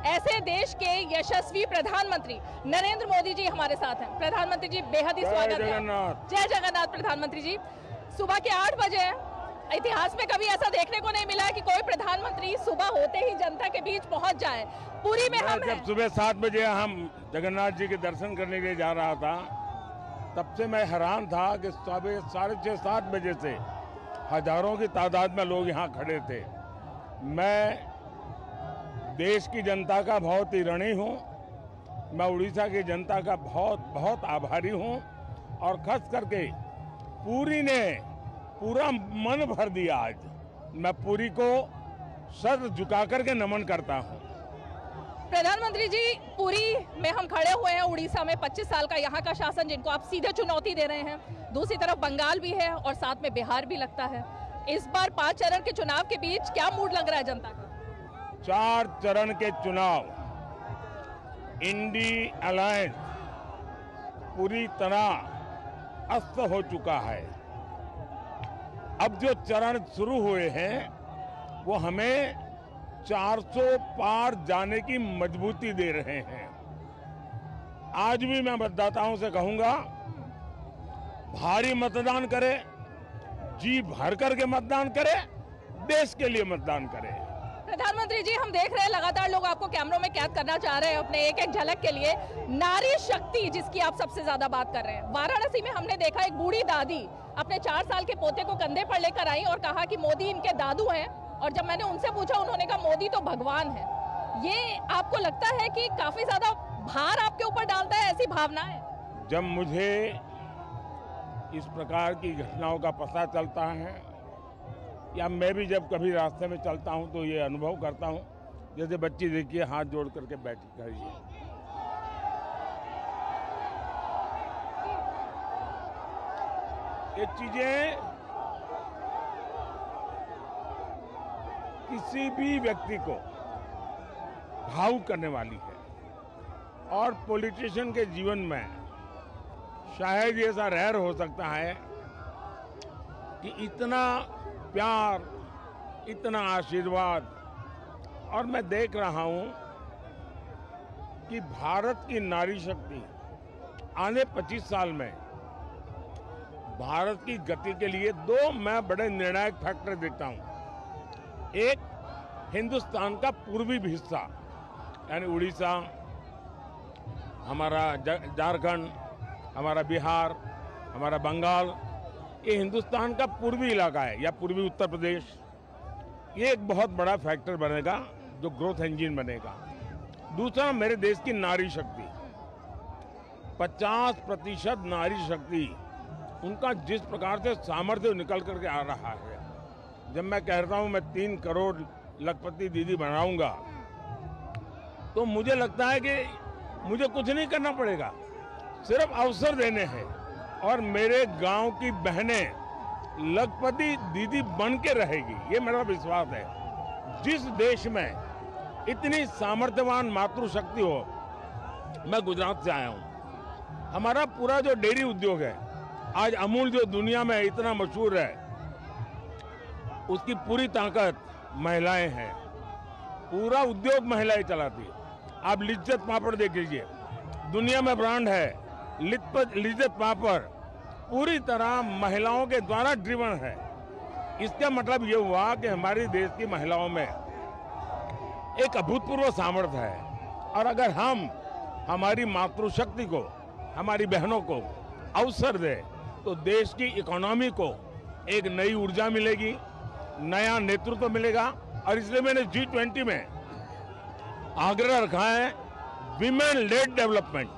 ऐसे देश के यशस्वी प्रधानमंत्री नरेंद्र मोदी जी हमारे साथ हैं। प्रधानमंत्री जी बेहद ही स्वागत है। जय जगन्नाथ। प्रधानमंत्री जी सुबह के 8 बजे इतिहास में कभी ऐसा देखने को नहीं मिला है कि कोई प्रधानमंत्री सुबह होते ही जनता के बीच पहुंच जाए। पूरी में हम जब सुबह 7 बजे हम जगन्नाथ जी के दर्शन करने के लिए जा रहा था, तब से मैं हैरान था कि सुबह 6:30-7 बजे से हजारों की तादाद में लोग यहाँ खड़े थे। मैं देश की जनता का बहुत ही ऋणी हूँ। मैं उड़ीसा की जनता का बहुत बहुत आभारी हूँ और खास करके पुरी ने पूरा मन भर दिया। आज मैं पुरी को सर झुका करके नमन करता हूँ। प्रधानमंत्री जी पुरी में हम खड़े हुए हैं। उड़ीसा में 25 साल का यहाँ का शासन जिनको आप सीधे चुनौती दे रहे हैं। दूसरी तरफ बंगाल भी है और साथ में बिहार भी लगता है। इस बार 5 चरण के चुनाव के बीच क्या मूड लग रहा है जनता का? 4 चरण के चुनाव इंडी अलायंस पूरी तरह अस्त हो चुका है। अब जो चरण शुरू हुए हैं वो हमें 400 पार जाने की मजबूती दे रहे हैं। आज भी मैं मतदाताओं से कहूंगा, भारी मतदान करें, जी भर करके मतदान करें, देश के लिए मतदान करें। प्रधानमंत्री जी हम देख रहे हैं लगातार लोग आपको कैमरों में कैद करना चाह रहे हैं अपने एक एक झलक के लिए। नारी शक्ति जिसकी आप सबसे ज्यादा बात कर रहे हैं, वाराणसी में हमने देखा एक बूढ़ी दादी अपने 4 साल के पोते को कंधे पर लेकर आई और कहा कि मोदी इनके दादू हैं। और जब मैंने उनसे पूछा उन्होंने कहा मोदी तो भगवान है। ये आपको लगता है कि काफी ज्यादा भार आपके ऊपर डालता है, ऐसी भावना है? जब मुझे इस प्रकार की घटनाओं का पता चलता है या मैं भी जब कभी रास्ते में चलता हूं तो ये अनुभव करता हूं, जैसे बच्ची देखिए हाथ जोड़ करके बैठी खड़ी है। ये चीजें किसी भी व्यक्ति को भावुक करने वाली है और पॉलिटिशियन के जीवन में शायद ऐसा रेयर हो सकता है कि इतना प्यार, इतना आशीर्वाद। और मैं देख रहा हूं कि भारत की नारी शक्ति आने 25 साल में भारत की गति के लिए 2 मैं बड़े निर्णायक फैक्टर देखता हूं। एक, हिंदुस्तान का पूर्वी हिस्सा यानी उड़ीसा, हमारा झारखंड, हमारा बिहार, हमारा बंगाल, ये हिंदुस्तान का पूर्वी इलाका है या पूर्वी उत्तर प्रदेश। ये एक बहुत बड़ा फैक्टर बनेगा जो ग्रोथ इंजन बनेगा। दूसरा, मेरे देश की नारी शक्ति, 50% नारी शक्ति, उनका जिस प्रकार से सामर्थ्य निकल करके आ रहा है। जब मैं कहता हूं मैं 3 करोड़ लखपति दीदी बनाऊंगा तो मुझे लगता है कि मुझे कुछ नहीं करना पड़ेगा, सिर्फ अवसर देने हैं और मेरे गांव की बहनें लखपति दीदी बन के रहेगी, ये मेरा विश्वास है। जिस देश में इतनी सामर्थ्यवान मातृशक्ति हो, मैं गुजरात से आया हूं, हमारा पूरा जो डेयरी उद्योग है, आज अमूल जो दुनिया में इतना मशहूर है, उसकी पूरी ताकत महिलाएं हैं। पूरा उद्योग महिलाएं चलाती है। आप लिज्जत पापड़ देख लीजिए, दुनिया में ब्रांड है लिज्जत पापड़, पूरी तरह महिलाओं के द्वारा ड्रिवन है। इसका मतलब ये हुआ कि हमारे देश की महिलाओं में एक अभूतपूर्व सामर्थ्य है और अगर हम हमारी मातृशक्ति को, हमारी बहनों को अवसर दें तो देश की इकोनॉमी को एक नई ऊर्जा मिलेगी, नया नेतृत्व मिलेगा। और इसलिए मैंने G20 में आग्रह रखा है विमेन लेड डेवलपमेंट।